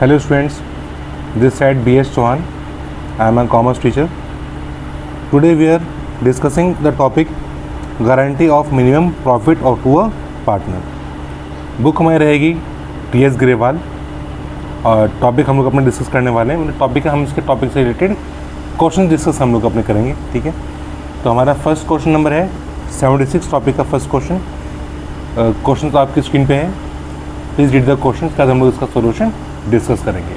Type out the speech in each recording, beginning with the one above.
Hello students, this side B.S. Chauhan. I am a commerce teacher. Today we are discussing the topic guarantee of minimum profit or to a partner. Book हमारी रहेगी T.S. Grewal और topic हम लोग अपने discuss करने वाले हैं। Topic है, हम इसके टॉपिक से रिलेटेड क्वेश्चन डिस्कस हम लोग अपने करेंगे। ठीक है, तो हमारा फर्स्ट क्वेश्चन नंबर है 76 टॉपिक का फर्स्ट क्वेश्चन। क्वेश्चन तो आपकी स्क्रीन पे है, प्लीज़ रीड द क्वेश्चन, उसके बाद हम लोग इसका सोल्यूशन डिस्कस करेंगे।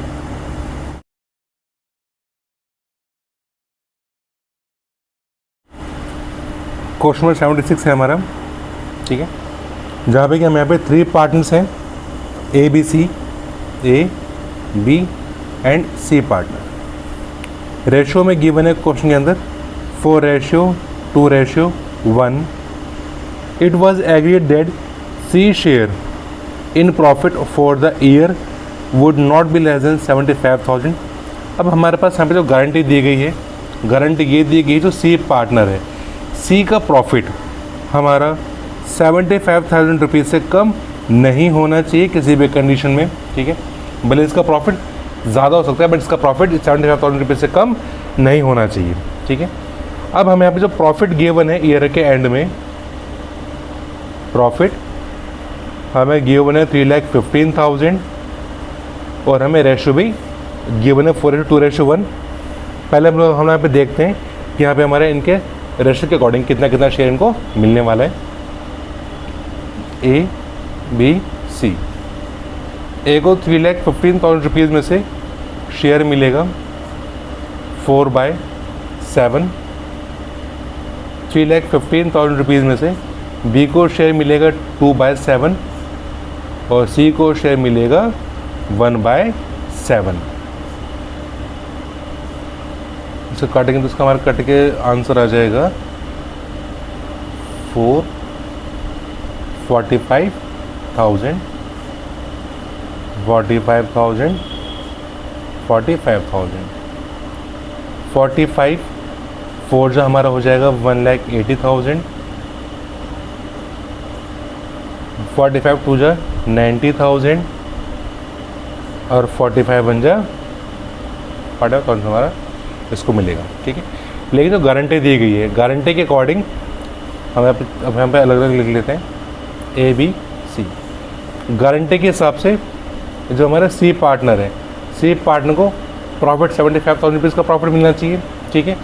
क्वेश्चन नंबर 76 है हमारा, ठीक है, जहाँ पे कि हम यहाँ पे 3 पार्टनर्स हैं, A B C, A B and C partner. Ratio में गिवन है क्वेश्चन के अंदर 4:2:1। It was agreed that C share in profit for the year would not be less than 75,000। अब हमारे पास यहाँ पे जो गारंटी दी गई है, गारंटी ये दी गई जो सी पार्टनर है, सी का प्रॉफिट हमारा 75,000 रुपीज़ से कम नहीं होना चाहिए किसी भी कंडीशन में। ठीक है, भले इसका प्रॉफिट ज़्यादा हो सकता है बट इसका प्रॉफिट 75,000 रुपीज़ से कम नहीं होना चाहिए। ठीक है, अब हम यहाँ पे जो प्रॉफिट गिवन है ईयर के एंड में, प्रॉफिट हमें गिवन है 3,15,000 और हमें रेशो भी गिवन है 4:2:1। पहले हम लोग यहाँ पे देखते हैं कि यहाँ पे हमारे इनके रेशो के अकॉर्डिंग कितना कितना शेयर इनको मिलने वाला है। ए बी सी, ए को 3,15,000 रुपीज़ में से शेयर मिलेगा 4/7। 3,15,000 रुपीज़ में से बी को शेयर मिलेगा 2/7 और सी को शेयर मिलेगा 1/7। इसे काटेंगे तो इसका हमारा कट के आंसर आ जाएगा 45,000, 45,000, 45,000, 45 4 जो हमारा हो जाएगा 1,80,000, 45 2 जा 90,000 और 45 1 जा 45,000 हमारा इसको मिलेगा। ठीक है, लेकिन जो गारंटी दी गई है, गारंटी के अकॉर्डिंग हम यहाँ पे अलग अलग लिख लेते हैं ए बी सी। गारंटी के हिसाब से जो हमारा सी पार्टनर है, सी पार्टनर को प्रॉफिट 75,000 रुपीज़ का प्रॉफिट मिलना चाहिए। ठीक है,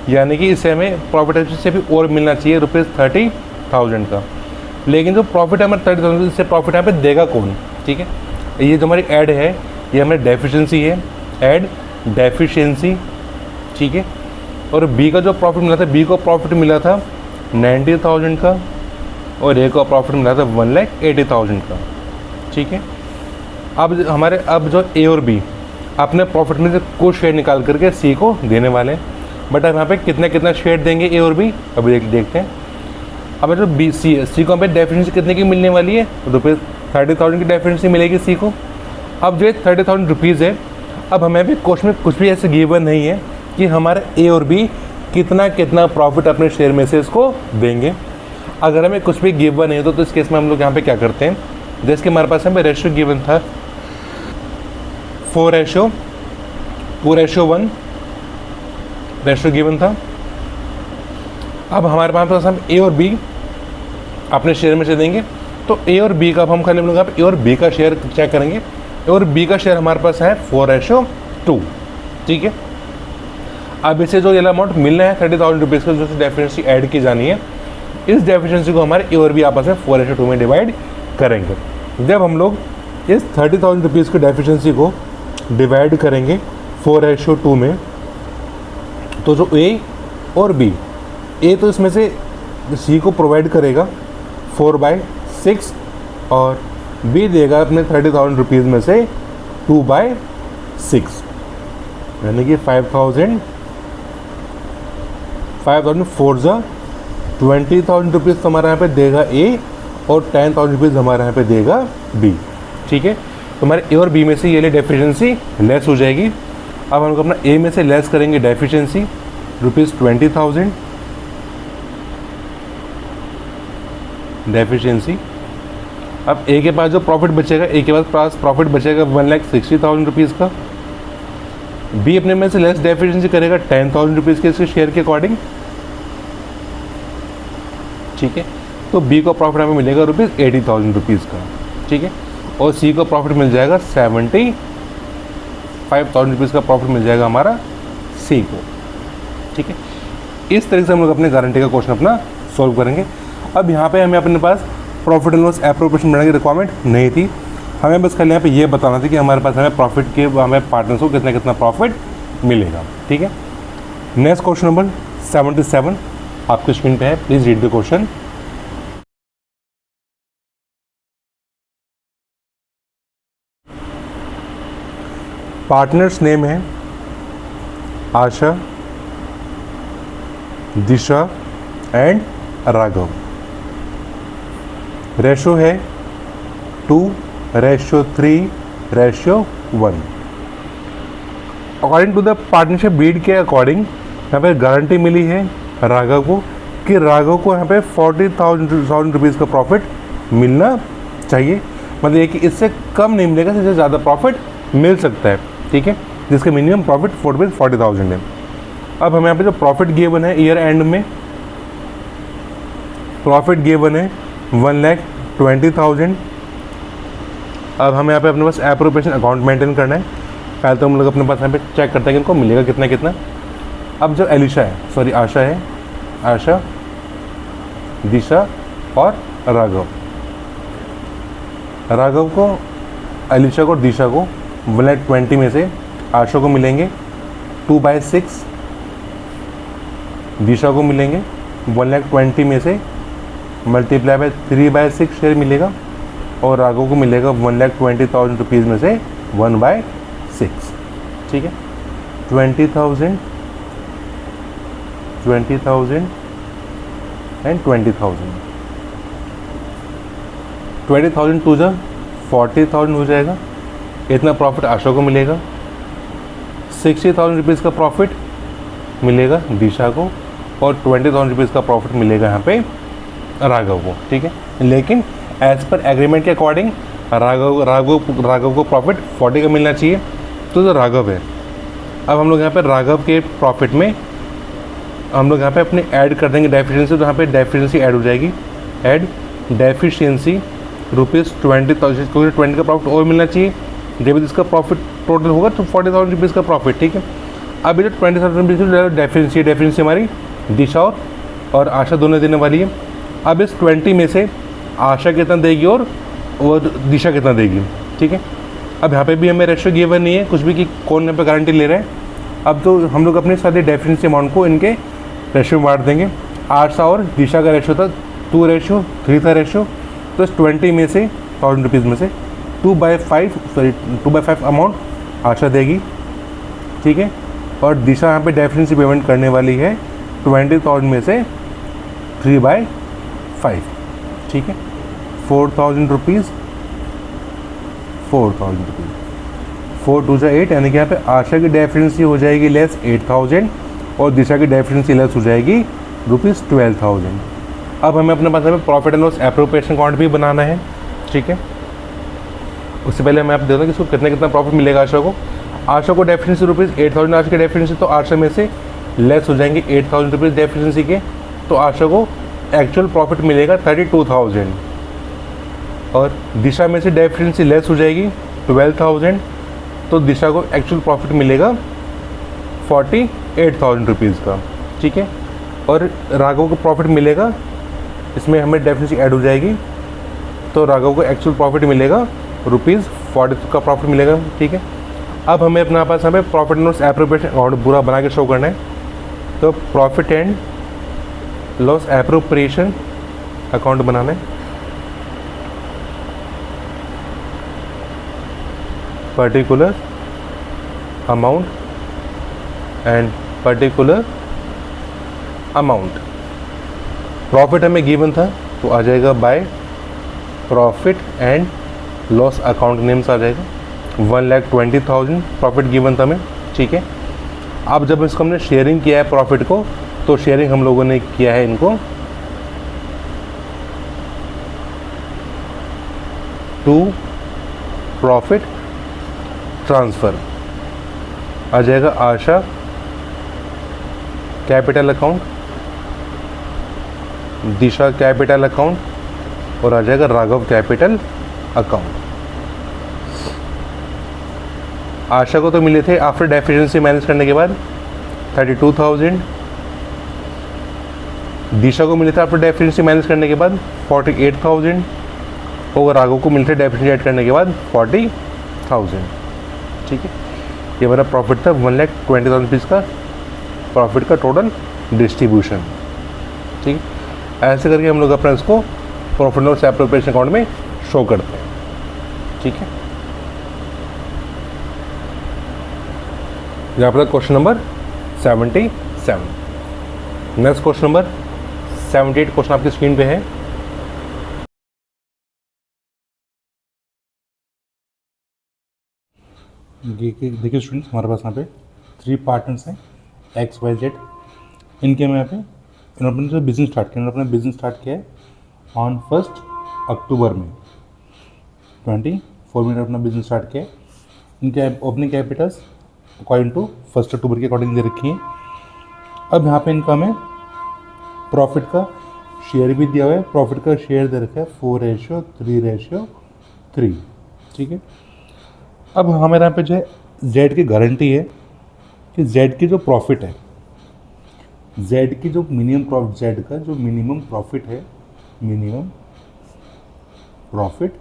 यानी कि इससे हमें प्रॉफिट से भी और मिलना चाहिए ₹30,000 का। लेकिन जो प्रॉफिट हमारे 30,000 इससे प्रॉफिट यहाँ पे देगा कौन? ठीक है, ये जो हमारी ऐड है ये हमारी डेफिशिएंसी है, ऐड डेफिशिएंसी। ठीक है, और बी का जो प्रॉफिट मिला था, बी को प्रॉफिट मिला था 90,000 का और ए को प्रॉफिट मिला था 1,80,000 का। ठीक है, अब जो ए और बी अपने प्रॉफिट में से कुछ शेयर निकाल करके सी को देने वाले हैं। बट अब यहाँ पे कितना शेयर देंगे ए और बी, अभी देखते हैं। अब जो बी सी है, सी को यहाँ पे डेफिशिएंसी कितने की मिलने वाली है? ₹30,000 की डेफिशिएंसी मिलेगी सी को। अब जो 30,000 रुपीज़ है, अब हमें भी क्वेश्चन में कुछ भी ऐसे गिवन नहीं है कि हमारे ए और बी कितना प्रॉफिट अपने शेयर में से इसको देंगे। अगर हमें कुछ भी गिवन नहीं तो इस केस में हम लोग यहाँ पे क्या करते हैं, जैसे कि हमारे पास यहाँ पे रेशियो गिवन था 4:2:1 रेशियो गिवन था। अब हमारे पास हम ए और बी अपने शेयर में से देंगे, तो ए और बी का अब हम खाली लोग ए और बी का शेयर चेक करेंगे। ए और बी का शेयर हमारे पास है 4:2। ठीक है, अब इसे जो ये अमाउंट मिलना है 30,000 रुपीज़ का, जो डेफिशिएंसी ऐड की जानी है, इस डेफिशिएंसी को हमारे ए और बी आपस में 4:2 में डिवाइड करेंगे। जब हम लोग इस 30,000 रुपीज़ की डेफिशिएंसी को डिवाइड करेंगे 4:2 में, तो जो ए और बी, ए तो इसमें से सी को प्रोवाइड करेगा 4/6 और बी देगा अपने 30,000 रुपीज़ में से 2/6, यानी कि 5,000 4 जा 20,000 रुपीज़ तो हमारे यहाँ पे देगा ए और 10,000 रुपीज़ हमारे यहाँ पे देगा बी। ठीक है, तो हमारे ए और बी में से ये ले डेफिशिएंसी लेस हो जाएगी। अब हम लोग अपना ए में से लेस करेंगे डेफिशिएंसी ₹20,000 डेफिशिएंसी अब ए के पास जो प्रॉफिट बचेगा, ए के पास प्रॉफिट बचेगा 1,60,000 रुपीज़ का। बी अपने में से लेस डेफिशिएंसी करेगा 10,000 रुपीज़ के इसके शेयर के अकॉर्डिंग, ठीक है। तो बी को प्रॉफिट हमें मिलेगा ₹80,000 का, ठीक है। और सी को प्रॉफिट मिल जाएगा 75,000 रुपीज़ का प्रॉफिट मिल जाएगा हमारा सी को, ठीक है। इस तरीके से हम लोग अपने गारंटी का क्वेश्चन अपना सॉल्व करेंगे। अब यहाँ पे हमें अपने पास प्रॉफिट एंड लॉस एप्रोप्रिएशन बनाने की रिक्वायरमेंट नहीं थी, हमें बस खाली यहाँ पे ये बताना था कि हमारे पास हमें प्रॉफिट के हमें पार्टनर्स को कितना कितना प्रॉफिट मिलेगा, ठीक है। नेक्स्ट क्वेश्चन नंबर 77 आपकी स्क्रीन पे है, please read the question. Partners name है आशा, दिशा एंड राघव। रेशो है 2:3:1। According to the partnership deed के अकॉर्डिंग यहाँ पे गारंटी मिली है राघव को कि राघव को यहाँ पे 40,000 रुपीज़ का प्रॉफिट मिलना चाहिए, मतलब ये कि इससे कम नहीं मिलेगा, इससे ज़्यादा प्रॉफिट मिल सकता है, ठीक है, जिसका मिनिमम प्रॉफिट 40,000 है। अब हमें यहाँ पे जो प्रॉफिट गिवन है ईयर एंड में, प्रॉफिट गिवन है 1,20,000। अब हमें यहाँ पे अपने पास एप्रोप्रिएशन अकाउंट मेंटेन करना है। पहले तो हम लोग अपने पास यहाँ पे चेक करते हैं कि इनको मिलेगा कितना कितना। अब जो आशा है, आशा, दिशा और राघव को, अलीशा को और दिशा को 1,20,000 में से आशा को मिलेंगे 2/6, दिशा को मिलेंगे 1,20,000 में से मल्टीप्लाई बाय 3/6 शेयर मिलेगा, और राघव को मिलेगा 1,20,000 रुपीज़ में से 1/6, ठीक है। 20,000 एंड 20,000, 20,000 टू जा 40,000 हो जाएगा, इतना प्रॉफिट आशा को मिलेगा। 60,000 रुपीज़ का प्रॉफिट मिलेगा दिशा को, और 20,000 रुपीज़ का प्रॉफिट मिलेगा यहाँ पे राघव को, ठीक है। लेकिन एज पर एग्रीमेंट के अकॉर्डिंग राघव को प्रॉफिट 40 का मिलना चाहिए, तो जो राघव है। अब हम लोग यहाँ पे राघव के प्रॉफिट में हम लोग यहाँ पे अपने ऐड कर देंगे डेफिशिएंसी, तो यहाँ पे डेफिशिएंसी ऐड हो जाएगी, ऐड डेफिशिएंसी ₹20,000, क्योंकि 20 का प्रॉफिट और मिलना चाहिए, जब इसका प्रॉफिट टोटल होगा तो 40,000 रुपीज़ का प्रॉफिट, ठीक है। अब ये जो 20,000 रुपीज़ डेफिशिएंसी हमारी दिशा और आशा दोनों देने वाली है। अब इस 20 में से आशा कितना देगी और दिशा कितना देगी, ठीक है। अब यहाँ पे भी हमें रेशियो गिवन नहीं है कुछ भी कि कौन यहाँ पे गारंटी ले रहा है। अब तो हम लोग अपने सारे डेफिशिएंसी अमाउंट को इनके रेशियो में बांट देंगे। आशा और दिशा का रेशियो था 2:3 था रेशियो, तो इस 20 में से 1,000 रुपीज़ में से 2/5 अमाउंट आशा देगी, ठीक है। और दिशा यहाँ पे डेफिशिएंसी पेमेंट करने वाली है 20,000 में से 3/5, ठीक है। 4,000 रुपीज़, 4,000 रुपीज़, 4 2 8, यानी कि यहाँ पे आशा की डेफिशिएंसी हो जाएगी लेस 8,000 और दिशा की डेफिशिएंसी लेस हो जाएगी ₹12,000। अब हमें अपने पास में profit and loss appropriation account भी बनाना है, ठीक है। उससे पहले मैं आप देता हूँ कि इसको कितना कितना प्रॉफिट मिलेगा आशा को। आशा को डेफिशिएंसी ₹8,000 आशा की डेफिशिएंसी, तो आशा में से लेस हो जाएंगे 8,000 रुपीज़ डेफिशिएंसी के, तो आशा को एक्चुअल प्रॉफिट मिलेगा 32,000। और दिशा में से डेफिशिएंसी लेस हो जाएगी 12,000, तो दिशा को एक्चुअल प्रॉफिट मिलेगा 48,000 रुपीज़ का, ठीक है। और राघव को प्रॉफिट मिलेगा, इसमें हमें डेफिशिएंसी ऐड हो जाएगी, तो राघव को एक्चुअल प्रॉफिट मिलेगा ₹40 का प्रॉफिट मिलेगा, ठीक है। अब हमें अपना पास हमें profit and loss appropriation account पूरा बना के शो करना है, तो profit and loss appropriation account बनाना है। Particular amount and particular amount, profit हमें गिवन था तो आ जाएगा by profit and loss account names आ जाएगा। 1,20,000 प्रॉफिट गिवन था हमें, ठीक है। अब जब इसको हमने शेयरिंग किया है प्रॉफिट को, तो शेयरिंग हम लोगों ने किया है इनको टू प्रॉफिट ट्रांसफ़र आ जाएगा आशा कैपिटल अकाउंट, दिशा कैपिटल अकाउंट और आ जाएगा राघव कैपिटल अकाउंट। आशा को तो मिले थे आफ्टर डेफिशिएंसी माइनस करने के बाद 32,000, दिशा को मिले थे आफ्टर डेफिशिएंसी माइनस करने के बाद 48,000 और राघव को मिलते डेफिशिएंसी ऐड करने के बाद 40,000। ठीक है, ये मेरा प्रॉफिट था 1,20,000 रुपीज़ का प्रॉफिट का टोटल डिस्ट्रीब्यूशन। ठीक है, ऐसे करके हम लोग अपना इसको प्रॉफिट लॉस एप्रोप्रिएशन अकाउंट में शो करते हैं। ठीक है, यहाँ पर question number 77। Next question number 78 question आपकी स्क्रीन पे है। देखिए स्टूडेंट्स, हमारे पास यहाँ पे 3 पार्टनर्स हैं XYZ। इनके में यहाँ पे इन्होंने जो बिजनेस स्टार्ट किया, इन्होंने अपना बिजनेस स्टार्ट किया है ऑन 1 अक्टूबर में 24 में अपना बिजनेस स्टार्ट किया है। इनके ओपनिंग कैपिटल्स अकॉर्डिंग टू 1 अक्टूबर के अकॉर्डिंग दे रखी हैं। अब यहाँ पे इनका हमें प्रॉफिट का शेयर भी दिया हुआ है। प्रॉफिट का शेयर दे रखा है 4:3:3। ठीक है, अब हमारे यहाँ पे जो है जेड की गारंटी है कि जेड की जो प्रॉफिट है, जेड की जो मिनिमम प्रॉफिट, जेड का जो मिनिमम प्रॉफिट है, मिनिमम प्रॉफिट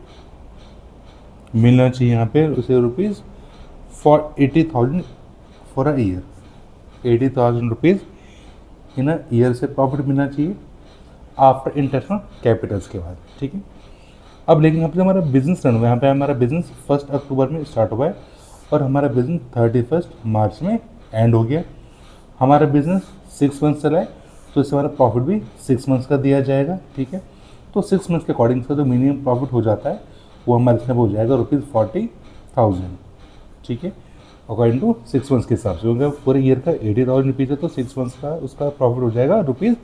मिलना चाहिए यहाँ पे उसे rupees 80,000 for a year. 80,000 rupees in a year से प्रॉफिट मिलना चाहिए आफ्टर इंटरेस्ट ऑन कैपिटल्स के बाद। ठीक है, अब लेकिन यहाँ पे हमारा बिजनेस रन हुआ है, यहाँ पे हमारा बिजनेस 1 अक्टूबर में स्टार्ट हुआ है और हमारा बिजनेस 31 मार्च में एंड हो गया। हमारा बिजनेस 6 मंथ्स चला है तो इससे हमारा प्रॉफिट भी 6 मंथ्स का दिया जाएगा। ठीक है, तो 6 मंथ्स के अकॉर्डिंग से जो मिनिमम प्रॉफिट हो जाता है वो हमारे इसमें हो जाएगा रुपीज़ 40,000। ठीक है, अकॉर्डिंग टू 6 मंथ्स के हिसाब से, क्योंकि पूरे ईयर का 80,000 रुपीज़ है तो 6 मंथ्स का उसका प्रॉफिट हो जाएगा रुपीज़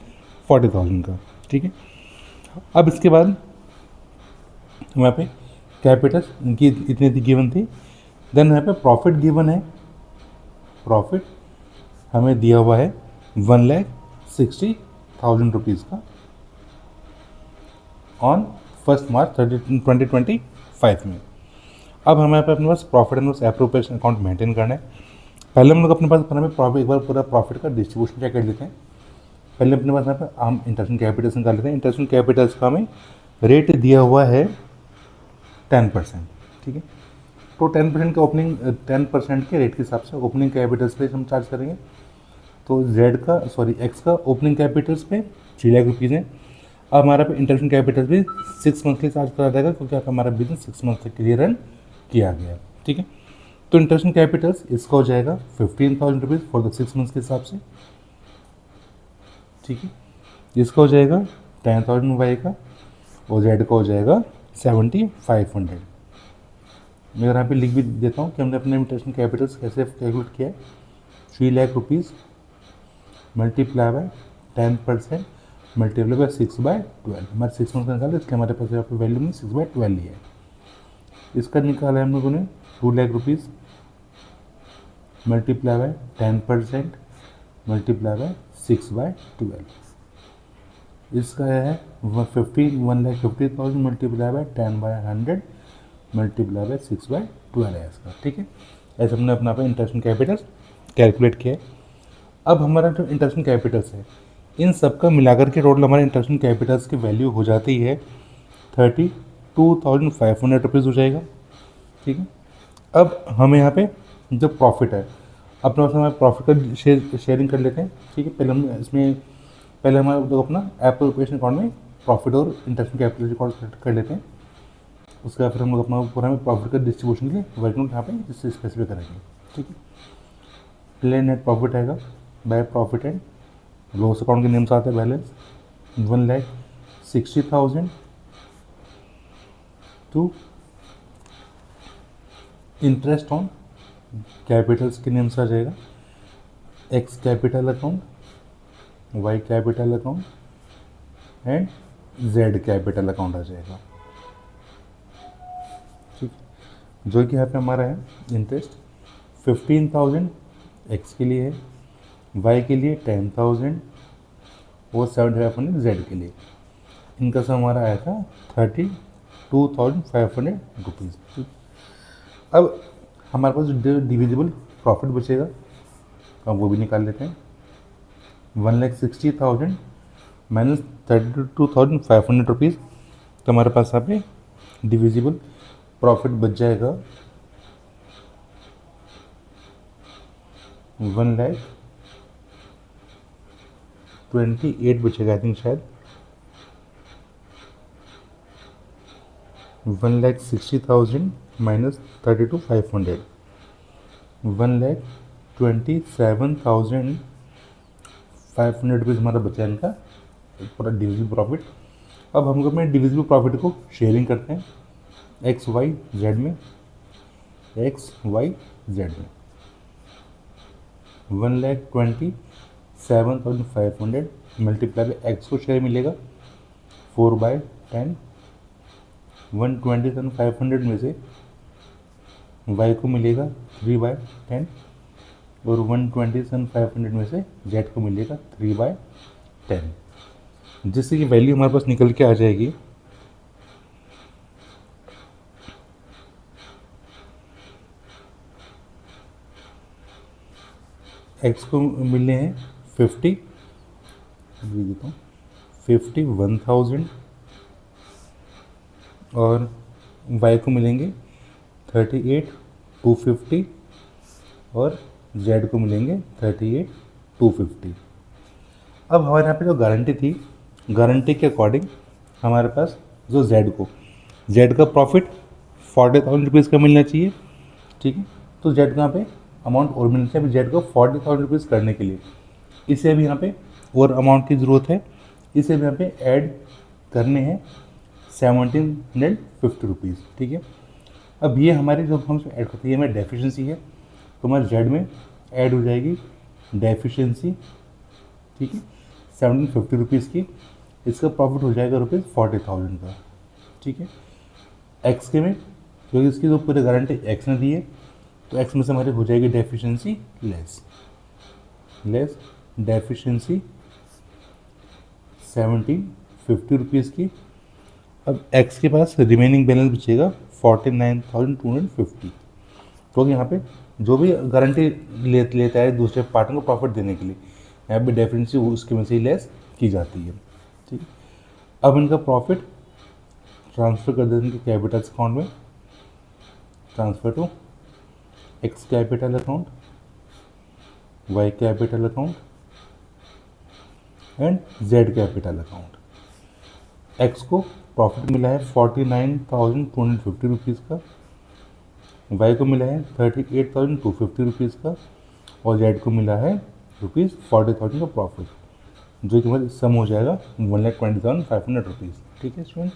40,000 का। ठीक है, अब इसके बाद यहाँ पे कैपिटल इनकी इतनी गिवन थी। देन यहाँ पे प्रॉफिट गिवन है, प्रॉफिट हमें दिया हुआ है 1,60,000 रुपीज़ का ऑन 1 मार्च 2025 में। अब हमें यहाँ पे अपने पास profit and loss appropriation account maintain करना है। पहले हम लोग अपने पास प्रॉफिट एक बार पूरा प्रॉफिट का डिस्ट्रीब्यूशन चेक कर लेते हैं। पहले अपने पास यहाँ पे हम इंटरेस्ट कैपिटल्स निकाल लेते हैं। इंटरेस्ट कैपिटल्स का हमें रेट दिया हुआ है 10%। ठीक है, तो 10% के ओपनिंग 10% के रेट के हिसाब से ओपनिंग कैपिटल्स पे हम चार्ज करेंगे। तो एक्स का ओपनिंग कैपिटल्स पे 3 लाख रुपीज़ है। अब हमारा पे इंटरेस्ट कैपिटल भी 6 मंथ के चार्ज करा जाएगा क्योंकि हमारा बिजनेस 6 मंथ के लिए रन किया गया। ठीक है, तो इंटरेस्ट कैपिटल्स इसका हो जाएगा 15,000 रुपीज़ फॉर द 6 मंथ्स के हिसाब से। ठीक है, इसका हो जाएगा 10,000 वाई का और जेड का हो जाएगा 7,500। मैं यहाँ पे लिख भी देता हूँ कि हमने अपने इंटरेस्ट कैपिटल्स कैसे कैलकुलेट किया है। 3 lakh rupees multiply by 10% multiply by 6/12। हमारे 6 मंथ का निकाला, इसलिए हमारे पास यहाँ पे वैल्यू में 6/12 ही है। इसका निकाला है हम लोगों ने 2 lakh rupees multiply by 10% multiply by 6/12। इसका है 1,50,000 मल्टीप्लाई बाय 10/100 मल्टीप्लाई बाय 6/12 है इसका। ठीक है, ऐसे हमने अपना इंटरेस्ट कैपिटल्स कैलकुलेट किया है। अब हमारा जो इंटरेस्ट कैपिटल्स है इन सब का मिलाकर के टोटल हमारे इंटरेस्ट कैपिटल्स की वैल्यू हो जाती है 32,500 रुपीज़ हो जाएगा। ठीक है, अब हमें यहाँ पे जो प्रॉफिट है अपने पास हमारे प्रॉफिट का शेयरिंग कर लेते हैं। ठीक है, पहले हम लोग अपना एप्रोप्रिएशन अकाउंट में प्रॉफिट और इंटरेस्ट कैपिटल रिकॉर्ड कर लेते हैं। उसके बाद फिर हम लोग अपना पूरा में प्रॉफिट का डिस्ट्रीब्यूशन के लिए वर्किंग यहाँ पे इससे स्पेसिफिक करेंगे। ठीक है, प्लेन नेट प्रॉफिट आएगा by profit and loss account के नेम्स आते हैं। Balance 1,60,000 to interest on capitals के नेम्स आ जाएगा। X capital account, Y capital account and Z capital account आ जाएगा। जो कि यहाँ पे हमारा है इंटरेस्ट 15,000 एक्स के लिए है, वाई के लिए 10,000 और 7,500 जेड के लिए। इनका सम हमारा आया था 32,500 रुपीज़। अब हमारे पास जो डिविजिबल प्रॉफिट बचेगा हम वो भी निकाल लेते हैं। 1,60,000 माइनस 32,500 रुपीज़, तो हमारे पास यहाँ पे डिविजिबल प्रॉफिट बच जाएगा 1,28,000 बचेगा आई थिंक शायद। 1,60,000 माइनस 32,500 1,27,500 रुपीज़ हमारा बचा इनका पूरा डिविजिबल प्रॉफिट। अब हम अपने डिविजिबल प्रॉफिट को शेयरिंग करते हैं एक्स वाई जेड में, एक्स वाई जेड में। 1,27,500 मल्टीप्लाई बाई एक्स को शेयर मिलेगा 4/10। 1,27,500 में से वाई को मिलेगा 3/10 और 1,27,500 में से जेड को मिलेगा 3/10, जिससे कि वैल्यू हमारे पास निकल के आ जाएगी एक्स को मिलने हैं 51,000 और वाई को मिलेंगे 38,250 और जेड को मिलेंगे 38,250। अब हमारे यहाँ पे जो गारंटी थी, गारंटी के अकॉर्डिंग हमारे पास जो जेड का प्रॉफिट 40,000 रुपीज़ का मिलना चाहिए, ठीक है। तो जेड का यहाँ पे अमाउंट और मिलना चाहिए जेड को 40,000 रुपीज़ करने के लिए। इसे भी यहाँ पे और अमाउंट की ज़रूरत है, इसे भी यहाँ पे ऐड करने हैं 1,750 रुपीज़, ठीक है। अब ये हमारी जो हम ऐड करते हैं हमारी डेफिशिएंसी है, तो हमारे जेड में ऐड हो जाएगी डेफिशिएंसी, ठीक है, 1,750 रुपीज़ की। इसका प्रॉफिट हो जाएगा ₹40,000 का, ठीक है। एक्स के में क्योंकि इसकी जो पूरी गारंटी एक्स ने दी है, तो एक्स में से हमारी हो जाएगी डेफिशिएंसी लेस डेफिशिएंसी 1,750 रुपीज़ की। अब एक्स के पास रिमेनिंग बैलेंस बचेगा 49,250, क्योंकि यहाँ पे जो भी गारंटी लेता है दूसरे पार्टनर को प्रॉफिट देने के लिए, यहाँ पे डेफिशिएंसी उसके में से ही लेस की जाती है, ठीक है। अब इनका प्रॉफिट ट्रांसफ़र कर देते हैं कैपिटल अकाउंट में, transfer to X capital account, Y capital account and Z capital account. X को प्रॉफिट मिला है 49,250 रुपीज़ का, वाई को मिला है 38,250 रुपीज़ का और जेड को मिला है ₹40,000 का प्रॉफिट, जो कि हमारा सम हो जाएगा 1,27,500 रुपीज़, ठीक है स्टूडेंट।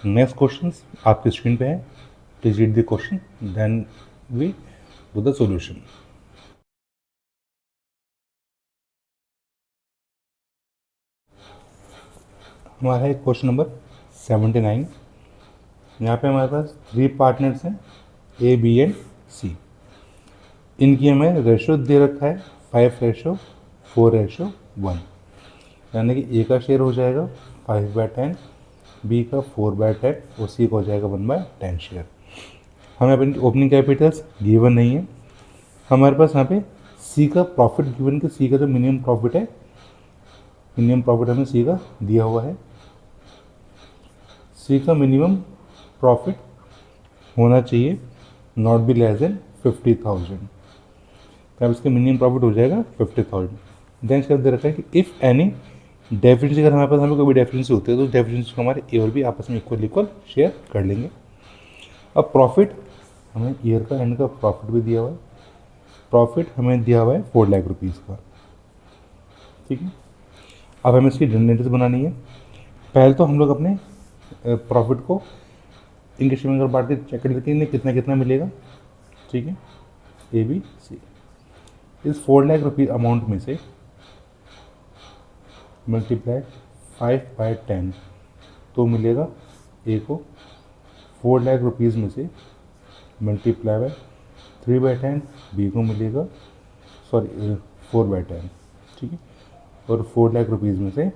नेक्स्ट क्वेश्चन आपकी स्क्रीन पे है, please read the question then we do the solution. हमारा है क्वेश्चन नंबर 79। यहाँ पे हमारे पास 3 पार्टनर्स हैं ए बी एंड सी। इनकी हमें रेशो दे रखा है 5:4:1, यानी कि ए का शेयर हो जाएगा 5/10, बी का 4/10 और सी का हो जाएगा 1/10 शेयर। हमें अपनी ओपनिंग कैपिटल्स गिवन नहीं है, हमारे पास यहाँ पे सी का प्रॉफिट गिवन के सी का जो मिनिमम प्रॉफिट है, मिनिमम प्रॉफिट हमें सी का दिया हुआ है। सी का मिनिमम प्रॉफिट होना चाहिए नॉट बी लेस देन 50,000, तब इसका मिनिमम प्रॉफिट हो जाएगा 50,000। देन इसका दे रखा है कि इफ़ एनी डेफिनेंसी, अगर हमारे पास हमें कोई भी डेफिनेंसी होती है तो डेफिनेंसी को हमारे ए और बी आपस में इक्वल शेयर कर लेंगे। अब प्रॉफिट हमें ईयर का एंड का प्रॉफिट भी दिया हुआ है, प्रॉफिट हमें दिया हुआ है 4 लाख रुपीज़ का, ठीक है। अब हमें इसकी जनरेटर्स बनानी है। पहले तो हम लोग अपने प्रॉफिट को इनके शेयर में बांट के चेक कर लेते हैं कितना कितना मिलेगा, ठीक है। ए बी सी, इस 4 लाख रुपीज़ अमाउंट में से मल्टीप्लाई 5/10 तो मिलेगा ए को 4 लाख रुपीज़ में से मल्टीप्लाई बाय 3/10 बी को मिलेगा, सॉरी 4/10, ठीक है। और 4 लाख रुपीज़ में से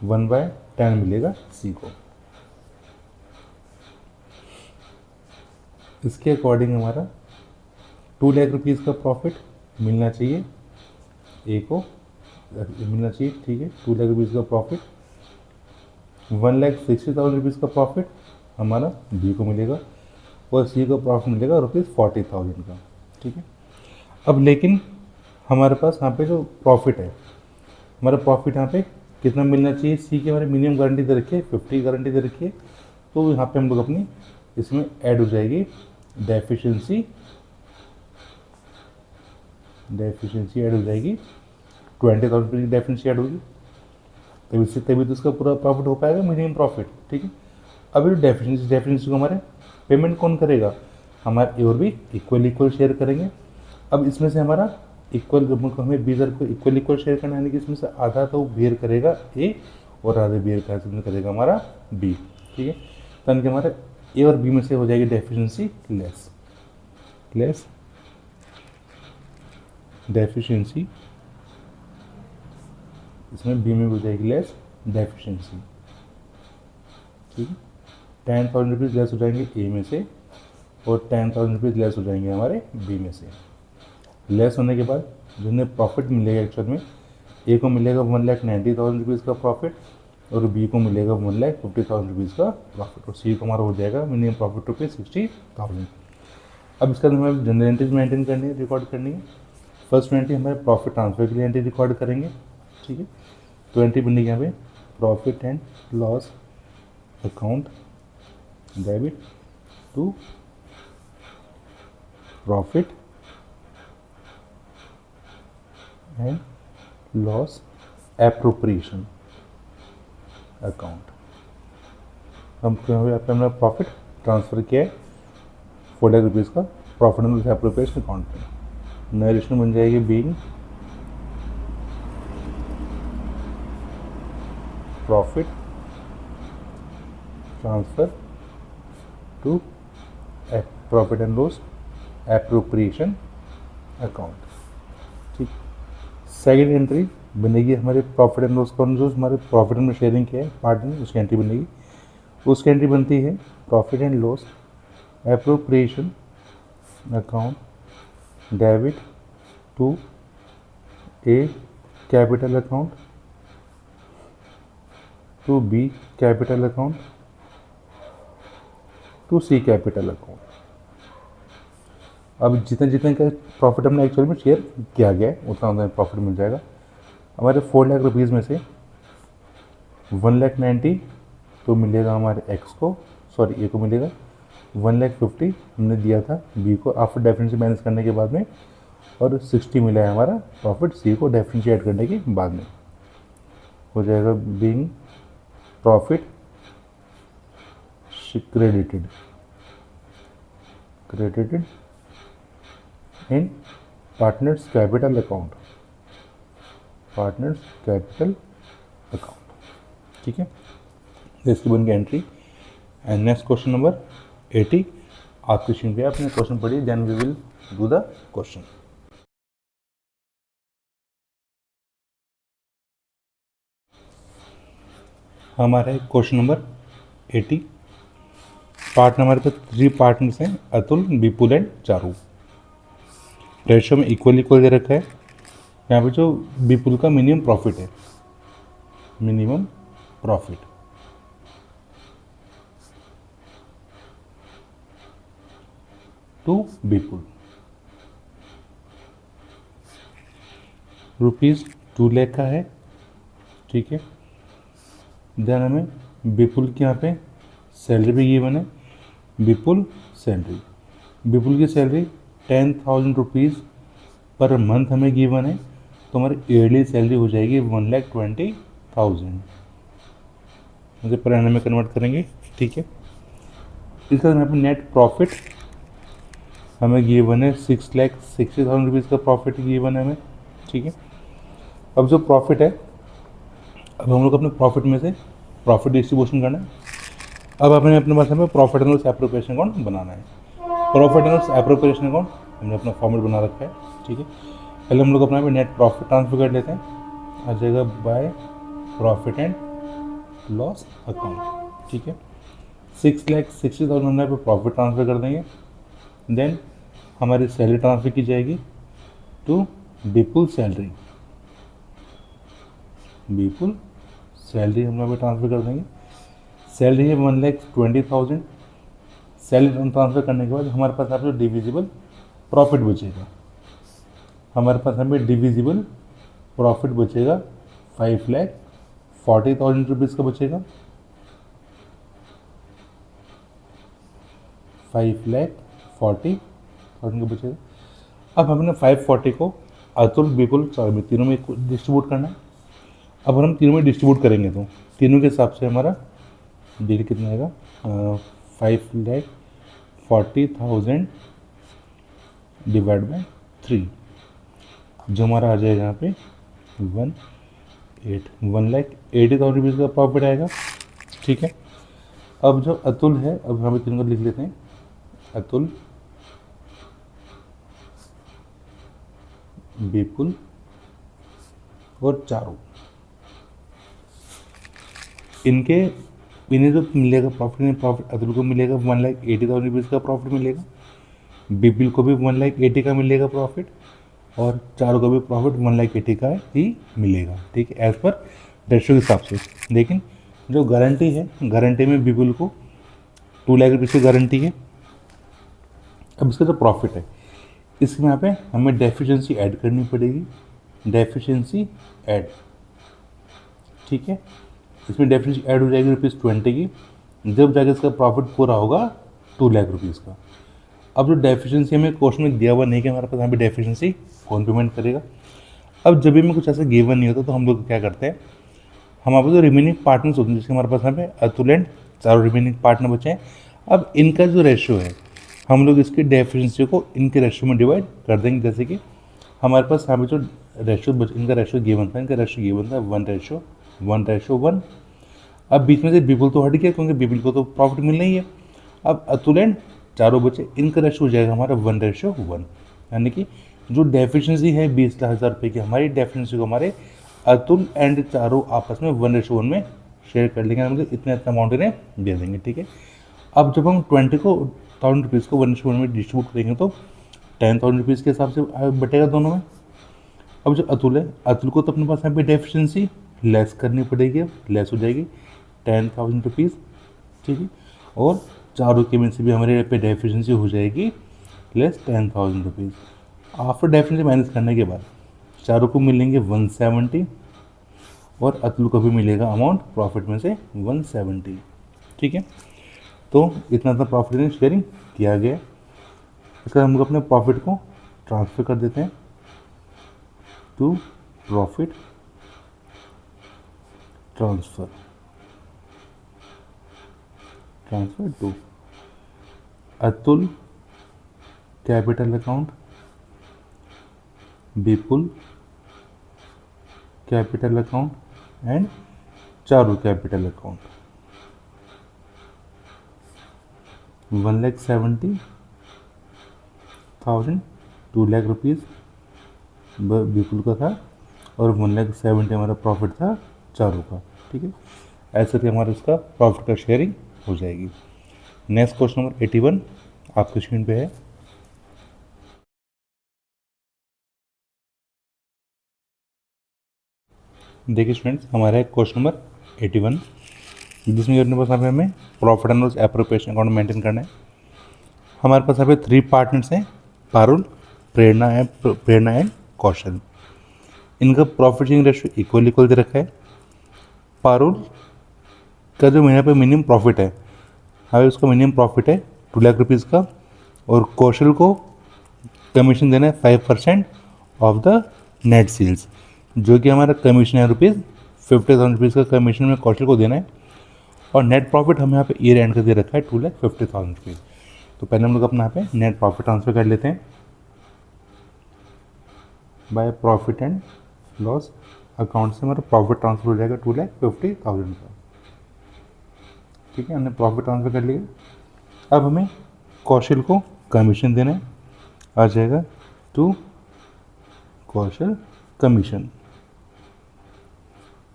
1/10 मिलेगा सी को। इसके अकॉर्डिंग हमारा 2 लाख रुपीज़ का प्रॉफिट मिलना चाहिए, ए को मिलना चाहिए, ठीक है। 2 लाख रुपीज़ का प्रॉफिट, 1,60,000 रुपीज़ का प्रॉफिट हमारा बी को मिलेगा, और सी को प्रॉफिट मिलेगा ₹40,000 का, ठीक है। अब लेकिन हमारे पास यहाँ पे जो प्रॉफिट है, हमारा प्रॉफिट यहाँ पे कितना मिलना चाहिए, सी की हमारी मिनिमम गारंटी दे रखी है, 50 गारंटी दे रखी है। तो यहाँ पे हम लोग अपनी इसमें ऐड हो जाएगी डेफिशिएंसी ऐड हो जाएगी, 20,000 रुपये की डेफिशिएंसी ऐड होगी, तभी तो उसका पूरा प्रॉफिट हो पाएगा, मिनिमम प्रॉफिट, ठीक है। अब ये डेफिशिएंसी को हमारे पेमेंट कौन करेगा, हमारे ए और बी इक्वल शेयर करेंगे। अब इसमें से हमारा हमें बी को इक्वल शेयर करना है, यानी कि इसमें से आधा तो बेयर करेगा ए और आधा बेयर करेगा हमारा बी, ठीक है। तो यानी कि हमारा ए और बी में से हो जाएगी डेफिशिएंसी लेस डेफिशिएंसी, इसमें बी में हो जाएगी लेस डेफिशिएंसी, ठीक है। 10,000 रुपीज़ लेस हो जाएंगे ए में से, और 10,000 रुपीज़ लेस हो जाएंगे हमारे बी में से। लेस होने के बाद जिन्हें प्रॉफिट मिलेगा एक्चुअल में, ए को मिलेगा 1,90,000 रुपीज़ का प्रॉफिट, और बी को मिलेगा 1,50,000 रुपीज़ का प्रॉफिट, और सी को हमारा हो जाएगा मिनिमम प्रॉफिट ₹60,000। अब इसका हमें जनरल एंट्रीज मेंटेन करनी है, रिकॉर्ड करनी है। फर्स्ट एंट्री हमारे प्रॉफिट ट्रांसफर के लिए एंट्री रिकॉर्ड करेंगे, ठीक है। तो एंट्री बनने के यहाँ पे profit and loss account debit to profit and loss appropriation account. हमने प्रॉफिट ट्रांसफ़र किया है 4 लाख रुपीज़ का, profit and loss appropriation account में नरेशन बन जाएगी being profit transfer to profit and loss appropriation account, ठीक। सेकेंड एंट्री बनेगी हमारे प्रॉफिट एंड लॉस अकाउंट, जो हमारे प्रॉफिट में शेयरिंग किया है पार्ट में, उसकी एंट्री बनेगी। उसकी एंट्री बनती है profit and loss appropriation account debit to A capital account to B capital account to C capital account. अब जितने का प्रॉफिट हमने एक्चुअल में शेयर किया गया है उतना हमें प्रॉफिट मिल जाएगा। हमारे 4 लाख रुपीज़ में से 1,90,000 तो मिलेगा हमारे एक्स को, सॉरी ए को मिलेगा, 1,50,000 हमने दिया था बी को आफ्टर डेफिनेंसी माइनस करने के बाद में, और 60 मिला है हमारा प्रॉफिट सी को डेफिनेंसी ऐड करने के बाद में। हो जाएगा being profit credited in partners capital account, ठीक है। इसकी बन गई entry. And next question number 80। आप क्वेश्चन पे अपने क्वेश्चन पढ़िए, then we will do the question. हमारा क्वेश्चन नंबर 80। पार्ट हमारे पास 3 पार्टनर्स हैं, अतुल, विपुल एंड चारू। रेशियो में इक्वल दे रखा है। यहाँ पे जो विपुल का मिनिमम प्रॉफिट है, minimum profit to Vipul ₹2 lakh का है, ठीक है। देन हमें विपुल की यहाँ पे सैलरी भी गिवन है, विपुल की सैलरी 10,000 रुपीज़ पर मंथ हमें गिवन है, तो हमारी ईयरली सैलरी हो जाएगी 1,20,000। मुझे पर एनम में कन्वर्ट करेंगे, ठीक है। इसका यहाँ पे नेट प्रॉफिट हमें गिवन है 6,60,000 रुपीज़ का प्रॉफिट गिवन है हमें, ठीक है। अब जो प्रॉफिट है, अब हम लोग अपने प्रॉफिट में से प्रॉफिट डिस्ट्रीब्यूशन करना है। अब हमें अपने पास में profit and loss appropriation account बनाना है। Profit and loss appropriation account हमने अपना फॉर्मेट बना रखा है, ठीक है। पहले हम लोग अपना नेट प्रॉफिट ट्रांसफर कर लेते हैं, आ जाएगा by profit and loss account, ठीक है। 6,60,000 हमने यहाँ पे प्रॉफिट ट्रांसफर कर देंगे। देन हमारी सैलरी ट्रांसफर की जाएगी to Vipul salary, Vipul salary हम यहाँ पे ट्रांसफर कर देंगे। सैलरी है 1,20,000। सैलरी ट्रांसफर करने के बाद हमारे पास यहाँ पे डिविजिबल प्रॉफिट बचेगा, हमारे पास यहाँ पे डिविजिबल प्रॉफिट बचेगा 5,40,000 रुपीज़ का बचेगा, 5,40,000 का बचेगा। अब हमने 540 को अतुल विपुल में तीनों में डिस्ट्रीब्यूट करना है। अब हम तीनों में डिस्ट्रीब्यूट करेंगे तो तीनों के हिसाब से हमारा बिल कितना आएगा, 5,40,000 डिवाइड बाई 3, जो हमारा आ जाएगा यहाँ पे 1,80,000 रुपीज़ का प्रॉफिट आएगा, ठीक है। अब जो अतुल है, अब हम तीनों को लिख लेते हैं, अतुल विपुल और चारू, इन्हें जो मिलेगा प्रॉफिट अतुल को मिलेगा 1,80,000 रुपीज़ का प्रॉफिट मिलेगा, विपुल को भी 1,80,000 का मिलेगा प्रॉफिट, और चारों को भी प्रॉफिट 1,80,000 का ही मिलेगा, ठीक है, एज पर रेशियो के हिसाब से। लेकिन जो गारंटी है, गारंटी में विपुल को 2,00,000 रुपये की गारंटी है। अब इसका जो प्रॉफिट है, इसमें यहाँ पे हमें डेफिशिएंसी ऐड करनी पड़ेगी, डेफिशिएंसी ऐड, ठीक है। इसमें डेफिशिएंसी ऐड हो जाएगी ₹20 की, जब जाके इसका प्रॉफिट पूरा होगा 2,00,000 रुपीज़ का। अब जो डेफिशिएंसी हमें क्वेश्चन में दिया हुआ नहीं कि हमारे पास यहाँ पे डेफिशिएंसी कौन पेमेंट करेगा। अब जब भी हमें कुछ ऐसा गिवन नहीं होता तो हम लोग क्या करते हैं, हमारे पास जो रिमेनिंग पार्टनर्स होते हैं, जैसे हमारे पास यहाँ पे अतुल एंड चारों रिमेनिंग पार्टनर बचे हैं, अब इनका जो रेशियो है हम लोग इसकी डेफिशिएंसी को इनके रेशियो में डिवाइड कर देंगे। जैसे कि हमारे पास यहाँ पे जो रेशियो इनका रेशियो गिवन था, 1:1। अब बीच में से विपुल तो हट गया क्योंकि विपुल को तो प्रॉफिट मिलना ही है। अब अतुल एंड चारों बचे, इनका रेशियो हो जाएगा हमारा 1:1, यानी कि जो डेफिशिएंसी है 20,000 रुपये की, हमारी डेफिशिएंसी को हमारे अतुल एंड चारों आपस में 1:1 में शेयर कर लेंगे, मतलब इतना अमाउंट इन्हें दे देंगे, ठीक है। अब जब हम 20,000 रुपीज़ को 1:1 में डिस्ट्रीब्यूट करेंगे तो 10,000 रुपीज़ के हिसाब से बटेगा दोनों में। अब जो अतुल है, अतुल को तो अपने पास यहाँ पे डेफिशिएंसी लेस करनी पड़ेगी, लेस हो जाएगी 10,000 रुपीज़, ठीक है, और चारों के में से भी हमारे यहाँ पे डेफिशिएंसी हो जाएगी less 10,000 rupees. After deficiency minus करने के बाद चारों को मिलेंगे 170 और अतुल को भी मिलेगा अमाउंट प्रॉफिट में से 170, ठीक है। तो इतना प्रॉफिट में शेयरिंग किया गया। इसका हम लोग अपने प्रॉफिट को ट्रांसफ़र कर देते हैं to profit transfer to Atul capital account, Vipul capital account and Charu capital account. 1,70,000, 2,00,000 rupees Vipul का था और 1,70,000 हमारा प्रॉफिट था चारों का, ठीक है। ऐसे ही हमारा इसका प्रॉफिट का शेयरिंग हो जाएगी। नेक्स्ट क्वेश्चन नंबर 81 आपके स्क्रीन पे है। देखिए स्टूडेंट्स, हमारा है क्वेश्चन नंबर 81, जिसमें अपने पास हमें profit and loss appropriation account maintain करना है। हमारे पास यहाँ पे 3 पार्टनर्स हैं, पारुल, प्रेरणा एंड कौशल। इनका प्रॉफिट शेयरिंग रेशियो इक्वल दे रखा है। पारुल का जो महीने पे मिनिमम प्रॉफिट है, हमें उसका मिनिमम प्रॉफिट है 2,00,000 रुपीज़ का, और कौशल को कमीशन देना है 5% ऑफ द नेट सेल्स, जो कि हमारा कमीशन है ₹50,000 रुपीज़ का कमीशन में कौशल को देना है। और नेट प्रॉफिट हमें यहाँ पे ईयर एंड का दे रखा है 2,50,000 रुपीज़। तो पहले हम लोग अपना यहाँ पे नेट प्रॉफिट ट्रांसफर कर लेते हैं bye profit and loss account से हमारा प्रॉफिट ट्रांसफर हो जाएगा 2,50,000 का, ठीक है। हमने प्रॉफिट ट्रांसफर कर लिया। अब हमें कौशल को कमीशन देना है, आ जाएगा टू कौशल कमीशन।